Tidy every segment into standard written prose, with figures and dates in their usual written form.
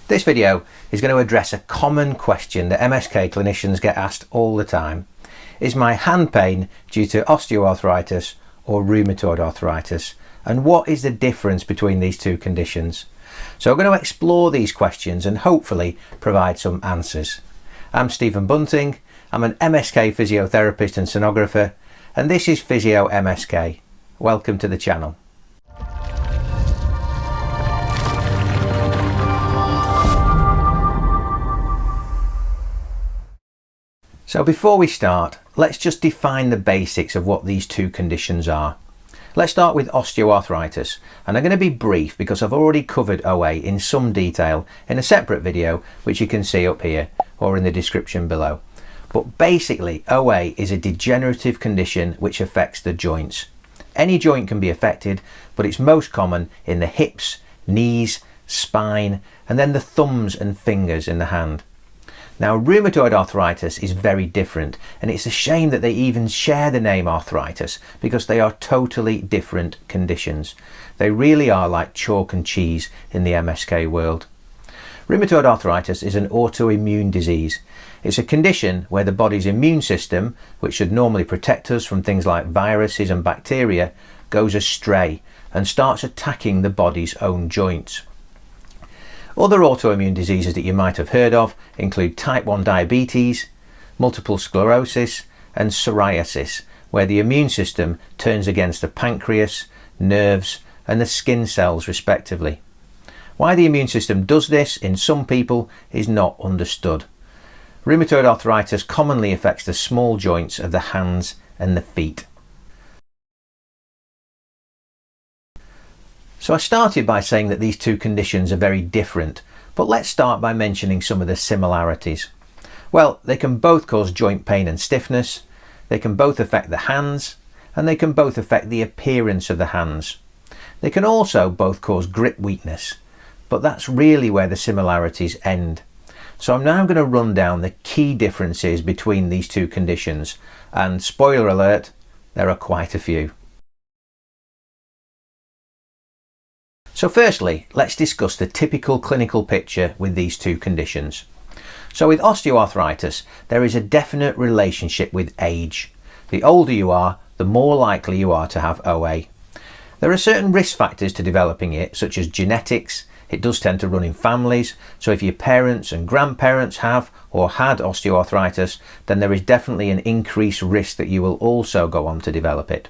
This video is going to address a common question that MSK clinicians get asked all the time. Is my hand pain due to osteoarthritis or rheumatoid arthritis? And what is the difference between these two conditions? So we're going to explore these questions and hopefully provide some answers. I'm Stephen Bunting. I'm an MSK physiotherapist and sonographer, and this is PhysioMSK. Welcome to the channel. So before we start, let's just define the basics of what these two conditions are. Let's start with osteoarthritis, and I'm going to be brief because I've already covered OA in some detail in a separate video which you can see up here or in the description below. But basically, OA is a degenerative condition which affects the joints. Any joint can be affected, but it's most common in the hips, knees, spine, and then the thumbs and fingers in the hand. Now, rheumatoid arthritis is very different, and it's a shame that they even share the name arthritis because they are totally different conditions. They really are like chalk and cheese in the MSK world. Rheumatoid arthritis is an autoimmune disease. It's a condition where the body's immune system, which should normally protect us from things like viruses and bacteria, goes astray and starts attacking the body's own joints. Other autoimmune diseases that you might have heard of include type 1 diabetes, multiple sclerosis and psoriasis, where the immune system turns against the pancreas, nerves and the skin cells respectively. Why the immune system does this in some people is not understood. Rheumatoid arthritis commonly affects the small joints of the hands and the feet. So I started by saying that these two conditions are very different, but let's start by mentioning some of the similarities. Well, they can both cause joint pain and stiffness, they can both affect the hands, and they can both affect the appearance of the hands. They can also both cause grip weakness, but that's really where the similarities end. So I'm now going to run down the key differences between these two conditions, and spoiler alert, there are quite a few. So firstly, let's discuss the typical clinical picture with these two conditions. So with osteoarthritis, there is a definite relationship with age. The older you are, the more likely you are to have OA. There are certain risk factors to developing it, such as genetics. It does tend to run in families, so if your parents and grandparents have or had osteoarthritis, then there is definitely an increased risk that you will also go on to develop it.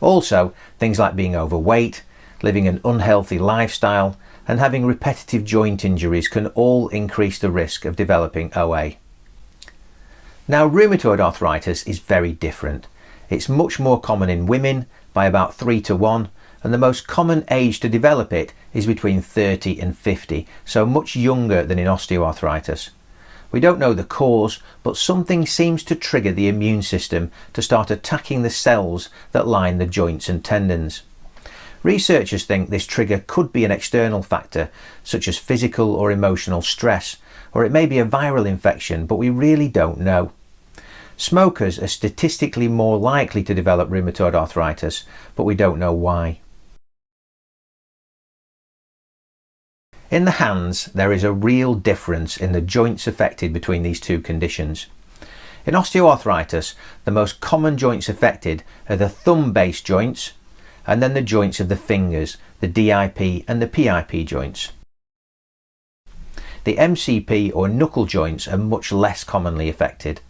Also, things like being overweight, living an unhealthy lifestyle and having repetitive joint injuries can all increase the risk of developing OA. Now, rheumatoid arthritis is very different. It's much more common in women by about 3 to 1, and the most common age to develop it is between 30 and 50, so much younger than in osteoarthritis. We don't know the cause, but something seems to trigger the immune system to start attacking the cells that line the joints and tendons. Researchers think this trigger could be an external factor, such as physical or emotional stress, or it may be a viral infection, but we really don't know. Smokers are statistically more likely to develop rheumatoid arthritis, but we don't know why. In the hands, there is a real difference in the joints affected between these two conditions. In osteoarthritis, the most common joints affected are the thumb-base joints, and then the joints of the fingers, the DIP and the PIP joints. The MCP or knuckle joints are much less commonly affected,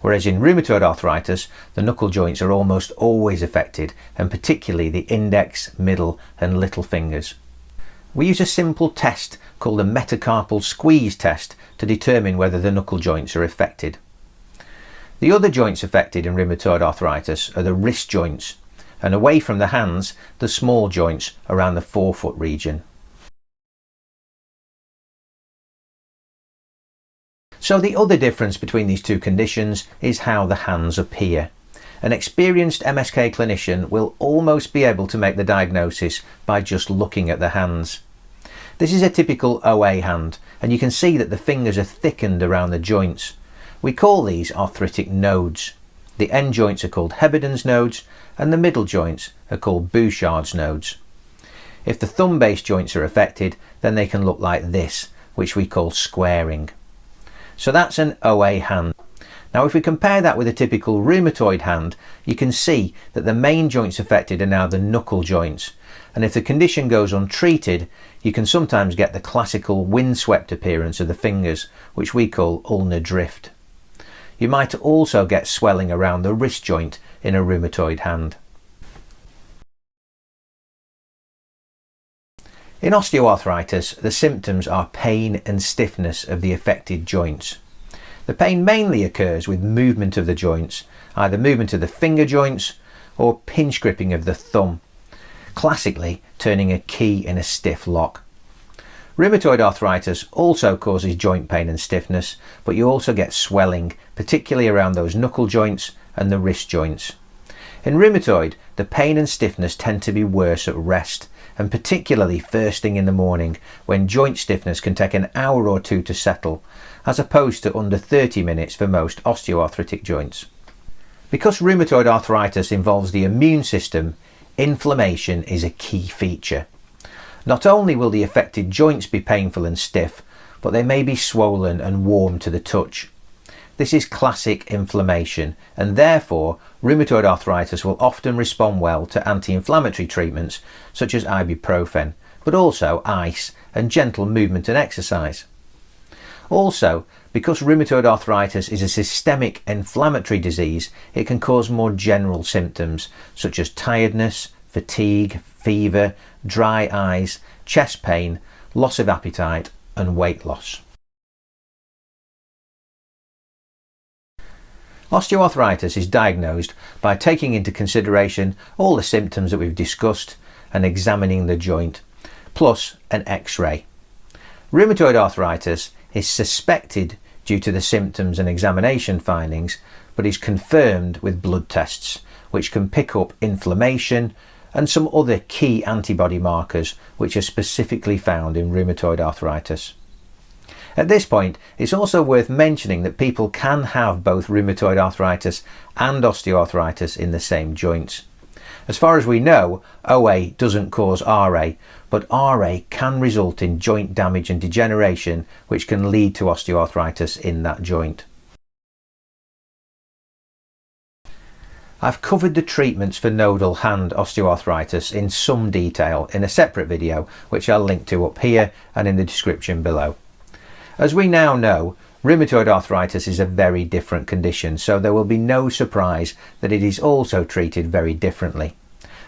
whereas in rheumatoid arthritis, the knuckle joints are almost always affected, and particularly the index, middle and little fingers. We use a simple test called the metacarpal squeeze test to determine whether the knuckle joints are affected. The other joints affected in rheumatoid arthritis are the wrist joints, and away from the hands, the small joints around the forefoot region. So the other difference between these two conditions is how the hands appear. An experienced MSK clinician will almost be able to make the diagnosis by just looking at the hands. This is a typical OA hand, and you can see that the fingers are thickened around the joints. We call these arthritic nodes. The end joints are called Heberden's nodes, and the middle joints are called Bouchard's nodes. If the thumb-base joints are affected, then they can look like this, which we call squaring. So that's an OA hand. Now if we compare that with a typical rheumatoid hand, you can see that the main joints affected are now the knuckle joints, and if the condition goes untreated, you can sometimes get the classical windswept appearance of the fingers, which we call ulnar drift. You might also get swelling around the wrist joint in a rheumatoid hand. In osteoarthritis, the symptoms are pain and stiffness of the affected joints. The pain mainly occurs with movement of the joints, either movement of the finger joints or pinch gripping of the thumb, classically turning a key in a stiff lock. Rheumatoid arthritis also causes joint pain and stiffness, but you also get swelling, particularly around those knuckle joints and the wrist joints. In rheumatoid, the pain and stiffness tend to be worse at rest, and particularly first thing in the morning, when joint stiffness can take an hour or two to settle, as opposed to under 30 minutes for most osteoarthritic joints. Because rheumatoid arthritis involves the immune system, inflammation is a key feature. Not only will the affected joints be painful and stiff, but they may be swollen and warm to the touch. This is classic inflammation, and therefore rheumatoid arthritis will often respond well to anti-inflammatory treatments such as ibuprofen, but also ice and gentle movement and exercise. Also, because rheumatoid arthritis is a systemic inflammatory disease, it can cause more general symptoms such as tiredness, fatigue, fever, dry eyes, chest pain, loss of appetite and weight loss. Osteoarthritis is diagnosed by taking into consideration all the symptoms that we've discussed and examining the joint, plus an X-ray. Rheumatoid arthritis is suspected due to the symptoms and examination findings, but is confirmed with blood tests, which can pick up inflammation and some other key antibody markers which are specifically found in rheumatoid arthritis. At this point, it's also worth mentioning that people can have both rheumatoid arthritis and osteoarthritis in the same joints. As far as we know, OA doesn't cause RA, but RA can result in joint damage and degeneration, which can lead to osteoarthritis in that joint. I've covered the treatments for nodal hand osteoarthritis in some detail in a separate video, which I'll link to up here and in the description below. As we now know, rheumatoid arthritis is a very different condition, so there will be no surprise that it is also treated very differently.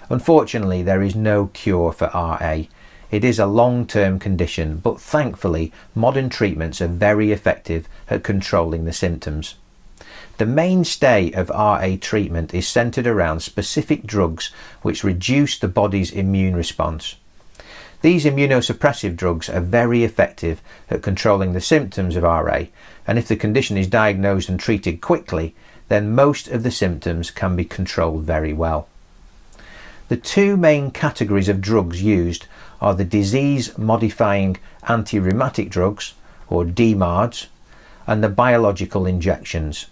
Unfortunately, there is no cure for RA. It is a long-term condition, but thankfully modern treatments are very effective at controlling the symptoms. The mainstay of RA treatment is centered around specific drugs which reduce the body's immune response. These immunosuppressive drugs are very effective at controlling the symptoms of RA, and if the condition is diagnosed and treated quickly, then most of the symptoms can be controlled very well. The two main categories of drugs used are the disease-modifying anti-rheumatic drugs, or DMARDs, and the biological injections.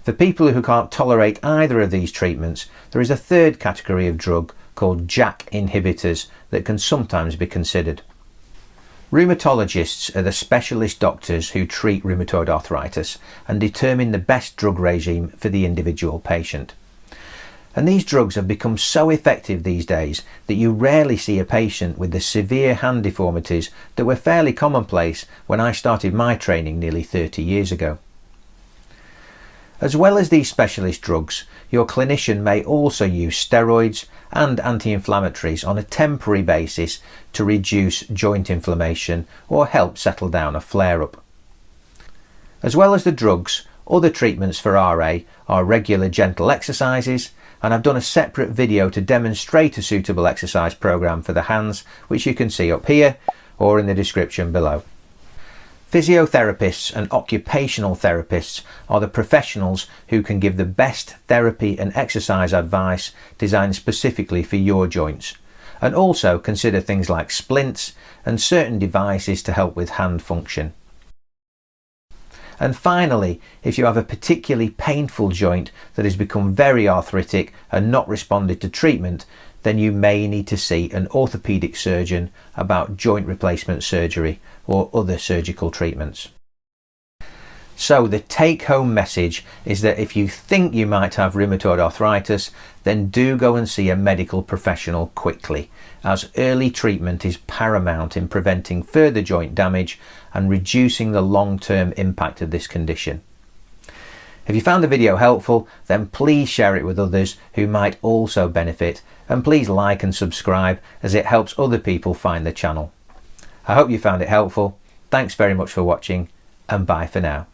For people who can't tolerate either of these treatments, there is a third category of drug called JAK inhibitors that can sometimes be considered. Rheumatologists are the specialist doctors who treat rheumatoid arthritis and determine the best drug regime for the individual patient. And these drugs have become so effective these days that you rarely see a patient with the severe hand deformities that were fairly commonplace when I started my training nearly 30 years ago. As well as these specialist drugs, your clinician may also use steroids and anti-inflammatories on a temporary basis to reduce joint inflammation or help settle down a flare-up. As well as the drugs, other treatments for RA are regular gentle exercises, and I've done a separate video to demonstrate a suitable exercise program for the hands, which you can see up here or in the description below. Physiotherapists and occupational therapists are the professionals who can give the best therapy and exercise advice designed specifically for your joints, and also consider things like splints and certain devices to help with hand function. And finally, if you have a particularly painful joint that has become very arthritic and not responded to treatment, then you may need to see an orthopaedic surgeon about joint replacement surgery or other surgical treatments. So the take-home message is that if you think you might have rheumatoid arthritis, then do go and see a medical professional quickly, as early treatment is paramount in preventing further joint damage and reducing the long-term impact of this condition. If you found the video helpful, then please share it with others who might also benefit, and please like and subscribe as it helps other people find the channel. I hope you found it helpful. Thanks very much for watching, and bye for now.